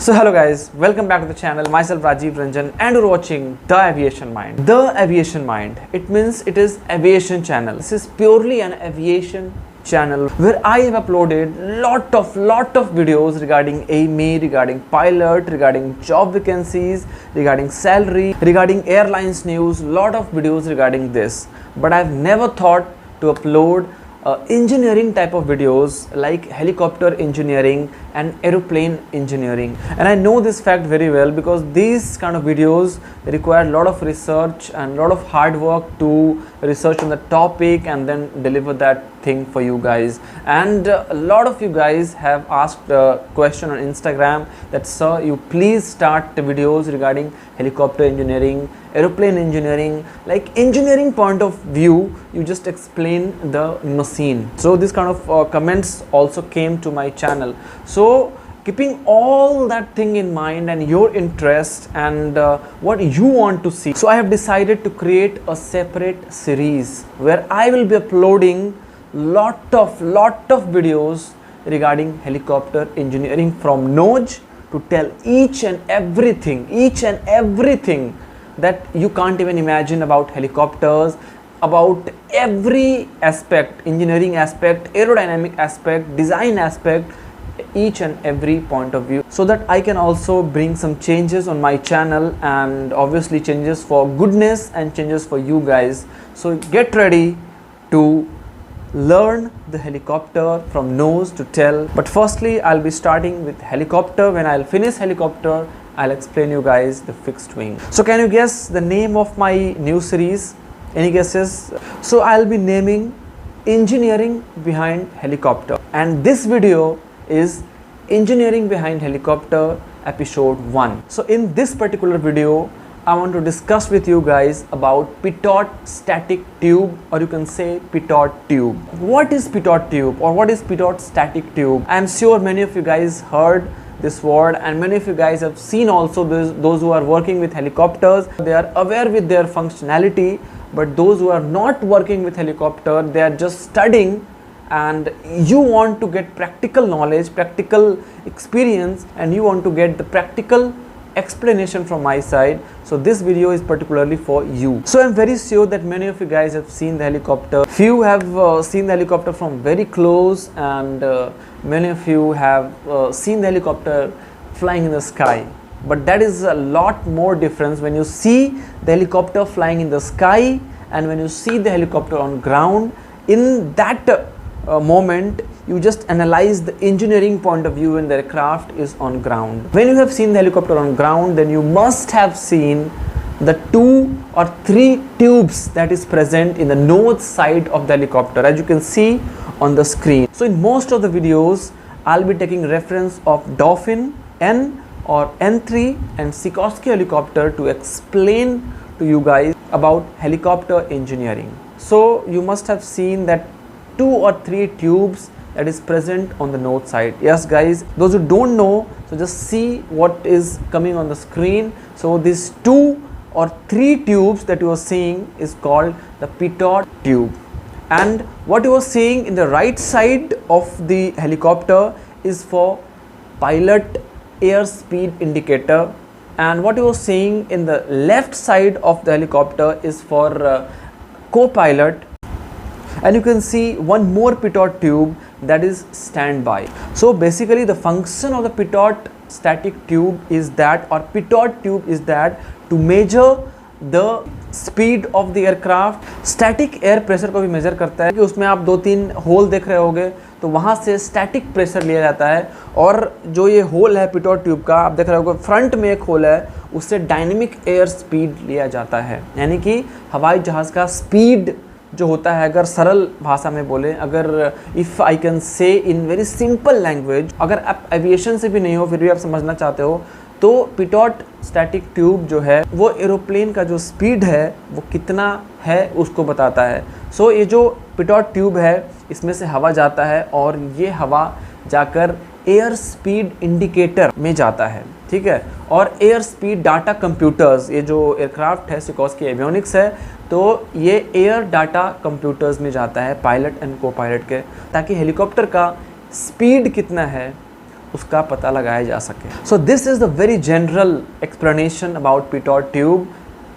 So hello guys, welcome back to the channel. Myself Rajeev, Ranjan, and you're watching The Aviation Mind. The Aviation Mind. It means it is aviation channel. This is purely an aviation channel where I have uploaded lot of videos regarding AME, regarding pilot, regarding job vacancies, regarding salary, regarding airlines news, lot of videos regarding this. But I've never thought to upload engineering type of videos like helicopter engineering and aeroplane engineering. And I know this fact very well because these kind of videos require a lot of research and a lot of hard work to research on the topic and then deliver that thing for you guys. And a lot of you guys have asked a question on Instagram that, sir, you please start the videos regarding helicopter engineering, aeroplane engineering, like engineering point of view, you just explain the machine. So this kind of comments also came to my channel. So keeping all that thing in mind and your interest and what you want to see, so I have decided to create a separate series where I will be uploading lot of videos regarding helicopter engineering from nose to tell each and everything that you can't even imagine about helicopters, about every aspect, engineering aspect, aerodynamic aspect, design aspect, each and every point of view, so that I can also bring some changes on my channel, and obviously changes for goodness and changes for you guys. So get ready to learn the helicopter from nose to tail. But firstly, I'll be starting with helicopter. When I'll finish helicopter, I'll explain you guys the fixed wing. So can you guess the name of my new series? Any guesses? So I'll be naming engineering behind helicopter, and this video is engineering behind helicopter episode 1. So in this particular video, I want to discuss with you guys about Pitot static tube, or you can say Pitot tube. What is Pitot tube or what is Pitot static tube? I am sure many of you guys heard this word, and many of you guys have seen also those who are working with helicopters. They are aware with their functionality, but those who are not working with helicopter, they are just studying, and you want to get practical knowledge, practical experience, and you want to get the practical explanation from my side. So this video is particularly for you. So I'm very sure that many of you guys have seen the helicopter. Few have seen the helicopter from very close, and many of you have seen the helicopter flying in the sky. But that is a lot more difference when you see the helicopter flying in the sky and when you see the helicopter on ground. In that moment, you just analyze the engineering point of view when the aircraft is on ground. When you have seen the helicopter on ground, then you must have seen the 2 or 3 tubes that is present in the nose side of the helicopter, as you can see on the screen. So in most of the videos, I'll be taking reference of Dolphin N or N3 and Sikorsky helicopter to explain to you guys about helicopter engineering. So you must have seen that 2 or 3 tubes that is present on the nose side. Yes guys, those who don't know, so just see what is coming on the screen. So these 2 or 3 tubes that you are seeing is called the Pitot tube, and what you are seeing in the right side of the helicopter is for pilot airspeed indicator, and what you are seeing in the left side of the helicopter is for co-pilot. And you can see one more Pitot tube, that is standby. So basically the function of the Pitot static tube is that, or Pitot tube is that, to measure the speed of the aircraft. Static air pressure को भी major करता है कि उसमें आप 2-3 whole देख रहे होंगे, तो वहाँ से स्टैटिक प्रेशर लिया जाता है, और जो ये होल है पिटोट ट्यूब का, आप देख रहे होंगे फ्रंट में एक होल है, उससे डायनेमिक एयर स्पीड लिया जाता है, यानी कि हवाई जहाज़ का स्पीड जो होता है, अगर सरल भाषा में बोले, अगर if I can say in very simple language, अगर आप एविएशन से भी नहीं हो फिर भी आप समझना चाहते हो, तो पिटोट स्टैटिक ट्यूब जो है वो एरोप्लेन का जो स्पीड है वो कितना है उसको बताता है. सो ये जो पिटोट ट्यूब है इसमें से हवा जाता है, और ये हवा जाकर एयर स्पीड इंडिकेटर में जाता है, ठीक है. और एयर स्पीड डाटा कंप्यूटर्स, ये जो एयरक्राफ्ट है सिकोर्स्की एवियोनिक्स है, तो ये एयर डाटा कंप्यूटर्स में जाता है पायलट एंड को पायलट के, ताकि हेलीकॉप्टर का स्पीड कितना है उसका पता लगाया जा सके. So this is the very general explanation about Pitot Tube,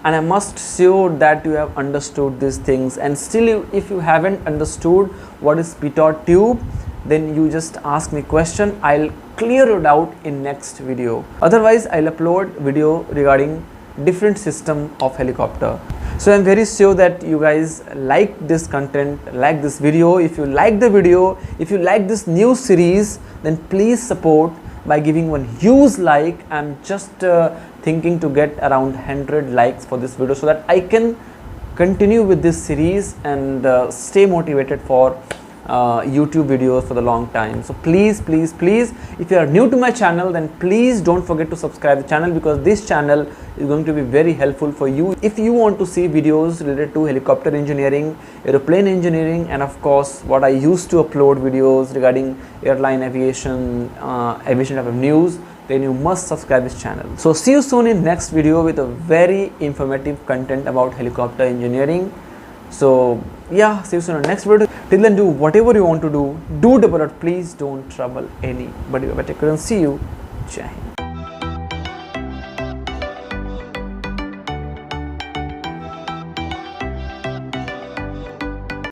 and I must sure that you have understood these things. And still if you haven't understood what is Pitot Tube, then you just ask me question. I'll clear it out in next video. Otherwise I'll upload video regarding different system of helicopter. So I'm very sure that you guys like this content, like this video. If you like the video, if you like this new series, then please support by giving one huge like. I'm just thinking to get around 100 likes for this video so that I can continue with this series and stay motivated for YouTube videos for the long time. So please, please, please, if you are new to my channel, then please don't forget to subscribe the channel, because this channel is going to be very helpful for you if you want to see videos related to helicopter engineering, aeroplane engineering, and of course what I used to upload videos regarding airline aviation, aviation type of news. Then you must subscribe this channel. So see you soon in next video with a very informative content about helicopter engineering. So yeah, see you soon in the next video. Till then, do whatever you want to do. Do double it. Please don't trouble anybody. But I couldn't see you. Jai Hind.